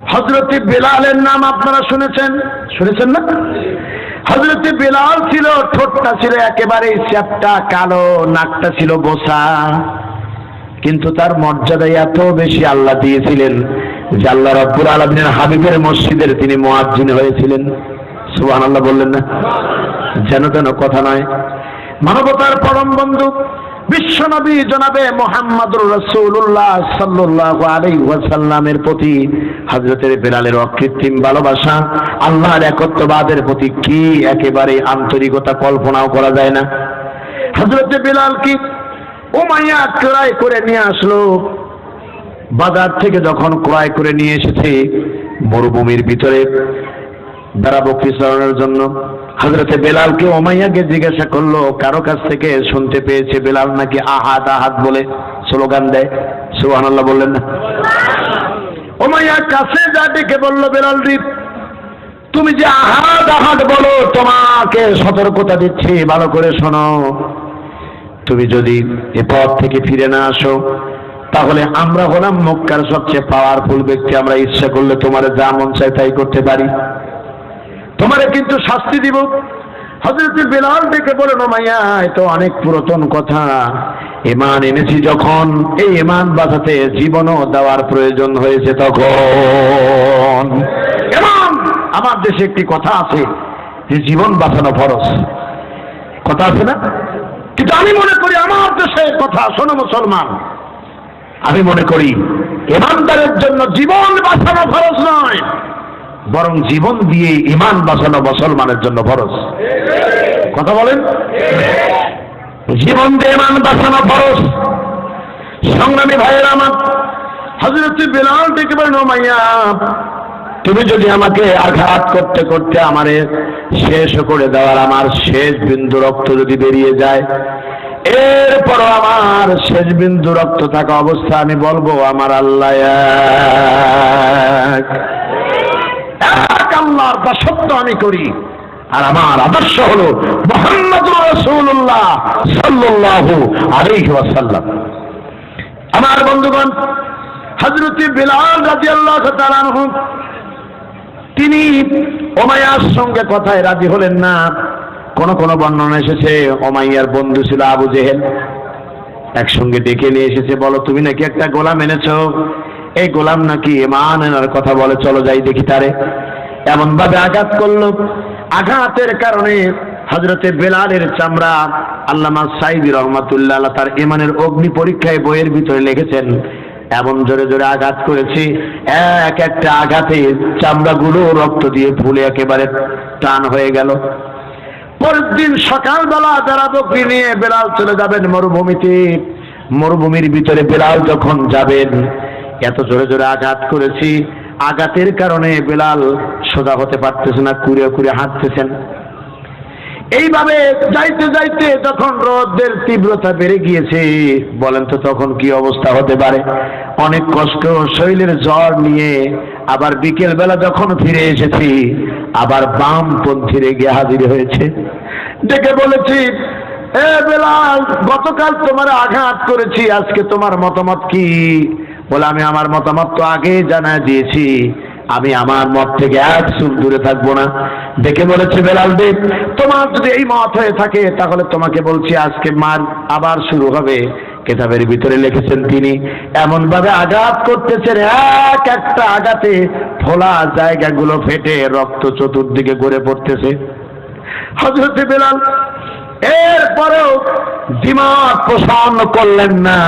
হযরত বেলালের নাম আপনারা শুনেছেন না? হযরত বেলাল ছিল, ঠোঁটটা ছিল একেবারে চ্যাপ্টা কালো, নাকটা ছিল বোসা, কিন্তু তার মর্যাদা এত বেশি আল্লাহ দিয়েছিলেন যে আল্লাহ রাব্বুল আলামিনের হাবিবের মসজিদের তিনি মুয়াজ্জিন হয়েছিলেন। সুবহানাল্লাহ বললেন না? যেন তেন কথা নয়। মানবতার পরম বন্ধু বিশ্বনবী জনাবে মুহাম্মদুর রাসূলুল্লাহ সাল্লাল্লাহু আলাইহি ওয়াসাল্লামের প্রতি হযরতের বেলালের অকৃত্রিম ভালোবাসা, আল্লাহর একত্ববাদের প্রতি কি একেবারে আন্তরিকতা, কল্পনাও করা যায় না। হযরতে বেলাল কি উমাইয়া ক্রয় করে নিয়ে আসলো, বাজার থেকে যখন ক্রয় করে নিয়ে এসেছে মরুভূমির ভিতরে বেড়া বকরি চড়ানোর জন্য, হযরতে বেলালকে উমাইয়াকে জিজ্ঞাসা করলো, কারো কাছ থেকে শুনতে পেয়েছে বেলাল নাকি আহাদ আহাদ বলে স্লোগান দেয়। সুবহানাল্লাহ বললেন না? উমাইয়ার কাছে যা ডেকে বলল, বেলাল রে, তুমি যে আহাদ আহাদ বলো, তোমাকে সতর্কতা দিচ্ছি, ভালো করে শোনো। তুমি যদি এ পথ থেকে ফিরে না আসো, তাহলে আমরা হলাম মক্কার সবচেয়ে পাওয়ারফুল ব্যক্তি, আমরা ইচ্ছা করলে তোমার যা মন চায় তাই করতে পারি, তোমারে কিন্তু শাস্তি দিব। হযরত বেলাল ডেকে বলেন, উমাইয়া এ তো অনেক পুরাতন কথা, ঈমান এনেছি যখন, এই ঈমান বাঁচাতে জীবনও দেওয়ার প্রয়োজন হয়েছে তখন। ঈমান, আমার দেশে একটি কথা আছে যে জীবন বাঁচানো ফরজ, কথা আছে না? কিন্তু আমি মনে করি আমার দেশে কথা, শোনো মুসলমান, আমি মনে করি ঈমানদারের জন্য জীবন বাঁচানো ফরজ নয়, বরং জীবন দিয়ে ঈমান বাঁচানো মুসলমানের জন্য ফরজ। কথা বলেন? জীবন দিয়ে ঈমান বাঁচানো ফরজ। সংগ্রামী ভাইয়েরা আমার, হযরত বেলাল ডেকে বলেন, উমাইয়া তুমি যদি আমাকে আঘাত করতে করতে আমারে শেষ করে দেওয়ার, আমার শেষ বিন্দু রক্ত যদি বেরিয়ে যায়, এরপরও আমার শেষ বিন্দু রক্ত থাকা অবস্থা আমি বলবো আমার আল্লাহ এক, আল্লাহর দাসত্ব আমি করি, আর আমার আদর্শ হলো মুহাম্মদুর রাসূলুল্লাহ সাল্লাল্লাহু আলাইহি ওয়াসাল্লাম। আমার বন্ধুগণ, হযরত বেলাল রাদিয়াল্লাহু তাআলা আনহু তিনি উমাইয়ার সঙ্গে কথায় রাজি হলেন না। কোন কোন বর্ণনা এসেছে উমাইয়ার বন্ধু ছিল আবু জেহেল, একসঙ্গে ডেকে নিয়ে এসেছে, বলো তুমি নাকি একটা গোলাম এনেছো, এই গোলাম নাকি ঈমান আনার কথা বলে, চলো যাই দেখি তারে। এমন ভাবে আঘাত করলো, আঘাতের কারণে হযরতে বেলালের চামড়া, আল্লামা সাইদি রহমাতুল্লাহ আলাইহি তার ঈমানের অগ্নি পরীক্ষায় বইয়ের ভিতরে লিখেছেন, এমন জোরে জোরে আঘাত করেছি, এক একটা আঘাতে চামড়াগুলো রক্ত দিয়ে ফুলে একেবারে টান হয়ে গেল। পরের দিন সকালবেলা যারা বকরি নিয়ে বেলাল চলে যাবেন মরুভূমিতে, মরুভূমির ভিতরে বেলাল যখন যাবেন, এত জোরে জোরে আঘাত করেছি, আঘাতের কারণে বেলাল সোজা হতে পারতেছে না, কুড়ে কুড়ে হাঁটতেছেন। এইভাবে যাইতে যাইতে যখন রোদের তীব্রতা বেড়ে গিয়েছে, বলেন তো তখন কি অবস্থা হতে পারে। অনেক কষ্ট, শরীরের জ্বর নিয়ে আবার বিকেল বেলা যখন ফিরে এসেছি, আবার বামপন্থীরে গিয়ে হাজির হয়েছে। ডেকে বলেছি, এ বেলাল, গতকাল তোমার আঘাত করেছি, আজকে তোমার মতামত কি? বলে, আমি আমার মতামত তো আগেই জানাই দিয়েছি, আমি আমার মত থেকে এক চুল দূরে থাকবো না। দেখে বলেছে, বেলাল দেব, তোমার যদি এই মত হয়ে থাকে তাহলে তোমাকে বলছি আজকে মার আবার শুরু হবে। কিতাবের ভিতরে লিখেছেন তিনি এমন ভাবে আঘাত করতেছেন, এক একটা আঘাতে ফোলা জায়গাগুলো ফেটে রক্ত চতুর্দিকে গড়ে পড়তেছে। হযরত বেলাল এরপরেও দিমাগ প্রসন্ন করলেন না,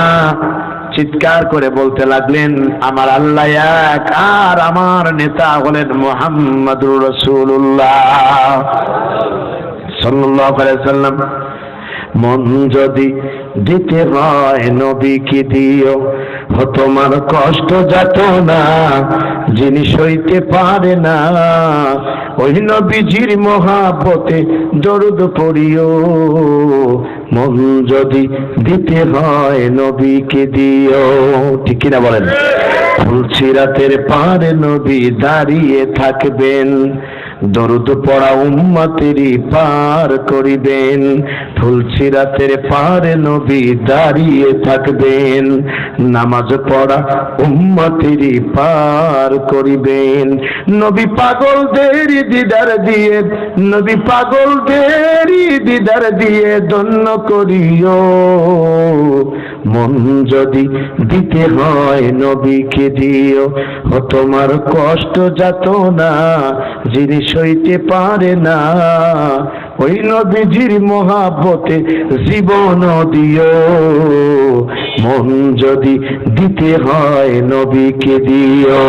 চিৎকার করে বলতে লাগলেন, আমার আল্লাহ এক, আর আমার নেতা হলেন মুহাম্মদুর রাসূলুল্লাহ সাল্লাল্লাহু আলাইহি ওয়াসাল্লাম। মন যদি দিতে হয় নবীকে দিও, তোমার কষ্ট যত না যিনি সইতে পারে না, ওই নবীজির মহাব্বতে দরুদ পড়িও। মন যদি দিতে হয় নবীকে দিও, ঠিক কিনা বলেন? ফুলসিরাতের পারে নবী দাঁড়িয়ে থাকবেন, দরুদ পড়া উম্মতেরই পার করিবেন, ফুলসিরাতের পারে নবী দাঁড়িয়ে থাকবেন, নামাজ পড়া উম্মতেরই পার করিবেন। নবী পাগলদের দিদার দিয়ে, নবী পাগলদের দিদার দিয়ে ধন্য করিও, মন যদি দিতে হয় নবীকে দিও। ও তোমার কষ্ট যাত না যিনি সইতে পারে না, ওই নবীজির মহাব্বতে জীবন দিও, মন যদি দিতে হয় নবীকে দিও।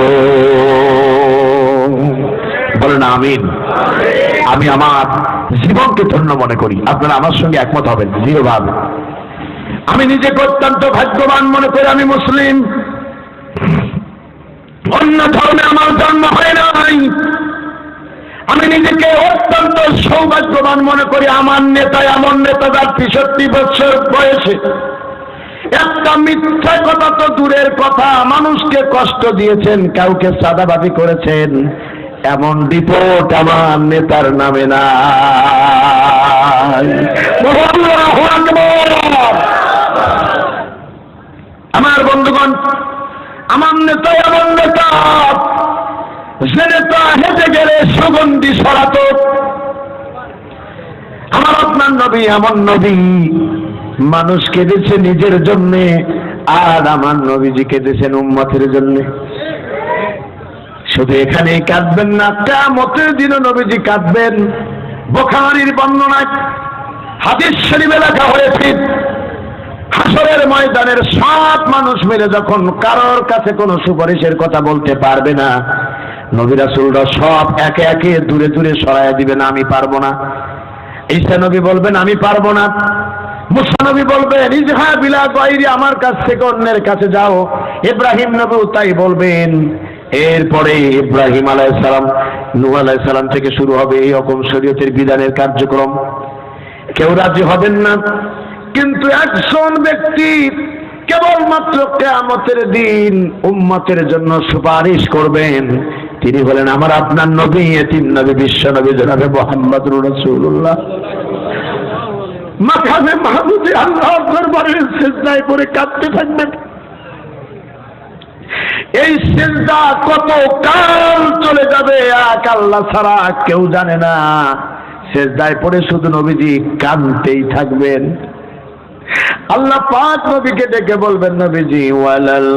বলেন আমিন। আমি আমার জীবনকে ধন্য মনে করি, আপনারা আমার সঙ্গে একমত হবেন দৃঢ়ভাবে। আমি নিজেকে অত্যন্ত ভাগ্যবান মনে করি আমি মুসলিম, অন্য ধর্মে আমার জন্ম হয় নাই। আমি নিজেকে অত্যন্ত সৌভাগ্যবান মনে করি আমার নেতা এমন নেতা যার ৬৩ বছর বয়সে একটা মিথ্যা কথা তো দূরের কথা, মানুষকে কষ্ট দিয়েছেন, কাউকে চাঁদাবাজি করেছেন, এমন রিপোর্ট আমার নেতার নামে নাই। আমার বন্ধুগণ, আমার নেতা এমন নেতা যে নেতা হেঁটে গেলে সুগন্ধি ছড়াতো। আমার আপনার নবী এমন নবী, মানুষ কেঁদেছে নিজের জন্য, আর আমার নবীজি কেঁদেছেন উম্মতের জন্য। শুধু এখানে কাঁদবেন না, কিয়ামতের দিনও নবীজি কাঁদবেন। বুখারীর বর্ণনায় হাদিস শরীফে লেখা হয়েছে, হাসরের ময়দানের সব মানুষ মিলে যখন কারোর কাছে কোনো সুপারিশের কথা বলতে পারবে না, নবী রাসূলরা সব একে একে দূরে দূরে সরাইয়া দিবেন, আমি পারবো না। ঈসা নবী বলবেন আমি পারবো না। মুসা নবী বলবেন ইজহাব ইলা গায়রি, আমার কাছ থেকে অন্যের কাছে যাও। ইব্রাহিম নবীও তাই বলবেন। এরপরে ইব্রাহিম আলাইহিস সালাম, নূহ আলাইহিস সালাম থেকে শুরু হবে এই রকম শরীয়তের বিধানের কার্যক্রম। কেউ রাজি হবেন না, কিন্তু একজন ব্যক্তি কেবলমাত্র কিয়ামতের দিন উম্মতের জন্য সুপারিশ করবেন, তিনি হলেন আমার আপনার নবী, এতিম নবী, বিশ্ব নবী জনাবে মুহাম্মদুর রাসূলুল্লাহ। মাকামে মাহমুদে আল্লাহর দরবারে সিজদায় পড়ে কাঁদতে থাকবেন। এই সিজদা কত কাল চলে যাবে এক আল্লাহ ছাড়া কেউ জানে না। সিজদায় পড়ে শুধু নবীজি কাঁদতেই থাকবেন। আল্লাহ পাক নবীকে ডেকে বলবেন নবীজি ওয়ালাল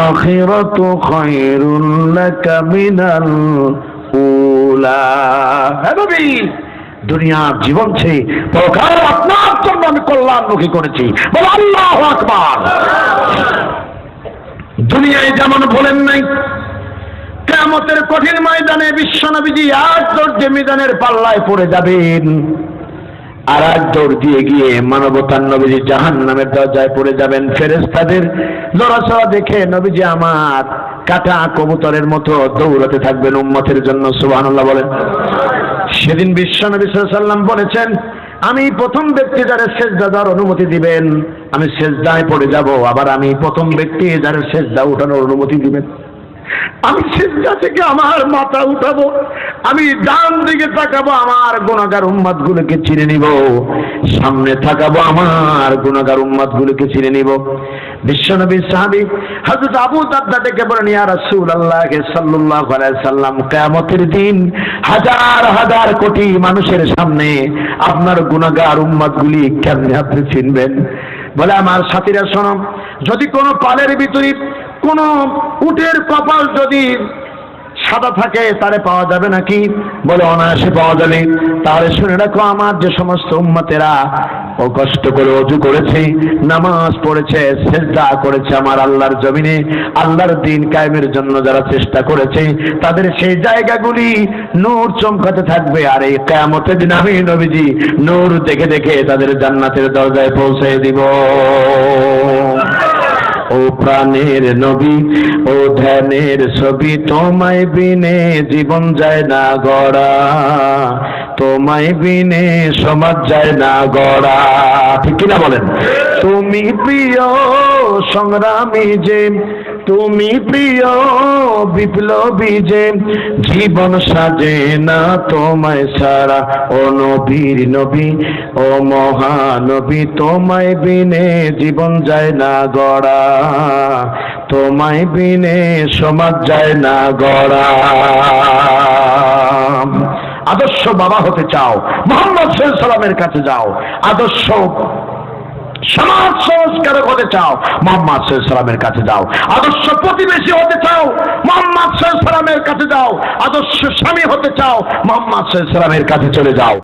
আখিরাতু খায়রুল লাকা মিনাল উলা। হে নবী, দুনিয়ার জীবন চেয়ে পরকাল আপনার জন্য আমি কল্যাণমুখী করেছি। বল আল্লাহু আকবার। দুনিয়ায় যেমন বলেন নাই, কিয়ামতের কঠিন ময়দানে বিশ্ব নবীজি এক দৌড়ে মিজানের পাল্লায় পড়ে যাবেন, আর এক দৌড় দিয়ে গিয়ে মানবতার নবীজি জাহান্নামের দরজায় পড়ে যাবেন। ফেরেশতাদের লড়াচড়া দেখে নবীজি আমার কাটা কবুতরের মতো দৌড়াতে থাকবেন উম্মতের জন্য। সুবহানাল্লাহ বলেন। সেদিন বিশ্ব নবী সাল্লাল্লাহু আলাইহি ওয়াসাল্লাম বলেছেন, আমি প্রথম ব্যক্তি যারা সেজদা দেওয়ার অনুমতি দিবেন, আমি সেজদায় পড়ে যাব, আবার আমি প্রথম ব্যক্তি যারা সেজদা উঠানোর অনুমতি দিবেন। আমি সিজদা থেকে আমার মাথা উঠাবো, আমি ডান দিকে তাকাবো, আমার গুনাহগার উম্মত গুলোকে চিনে নিব, সামনে তাকাবো, আমার গুনাহগার উম্মত গুলোকে চিনে নিব। বিশ্বনবীর সাহাবী হযরত আবু দারদা ডেকে বলেন, ইয়া রাসূলুল্লাহ সাল্লাল্লাহু আলাইহি সাল্লাম, কিয়ামতের দিন হাজার হাজার কোটি মানুষের সামনে আপনার গুনাহগার উম্মত গুলি কেমনে আপনি চিনবেন? বলে আমার সাথীরা শোনো, যদি কোনো পালের ভিতরে কোন উটের কপাল যদি সাদা থাকে তারে পাওয়া যাবে নাকি? বলে অনায়াসে পাওয়া যাবে। তাহলে শুনে রাখো, আমার যে সমস্ত উম্মতেরা ও কষ্ট করে ওযু করেছে, নামাজ পড়েছে, সিজদা করেছে আমার আল্লাহর জমিনে, আল্লাহর দ্বীন কায়েমের জন্য যারা চেষ্টা করেছে, তাদের সেই জায়গাগুলি নূর চমকাতে থাকবে। আর এই কিয়ামতের দিন আমি নবীজি নূর দেখে দেখে তাদের জান্নাতের দরজায় পৌঁছে দিব। ও প্রাণের নবী, ও ধ্যানের ছবি, তোমায় বিনে জীবন যায় না গড়া, তোমায় বিনে সমাজ যায় না গড়া। ঠিক কিনা বলেন? তুমি প্রিয় সংগ্রামী যে, তুমি প্রিয় বিপ্লবী যে, জীবন সাজে না তোমায় ছাড়া। ও নবীর নবী, ও মহানবী, তোমায় বিনে জীবন যায় না গড়া, তোমায় বিনে সমাজ যায় না গড়া। আদর্শ বাবা হতে চাও, মুহাম্মদ সাল্লাল্লাহু আলাইহি ওয়াসাল্লামের কাছে যাও। আদর্শ সমাজ সংস্কারক হতে চাও, মুহাম্মদ সাল্লাল্লাহু আলাইহি ওয়াসাল্লামের কাছে যাও। আদর্শ প্রতিবেশী হতে চাও, মুহাম্মদ সাল্লাল্লাহু আলাইহি ওয়াসাল্লামের কাছে যাও। আদর্শ স্বামী হতে চাও, মুহাম্মদ সাল্লাল্লাহু আলাইহি ওয়াসাল্লামের কাছে চলে যাও।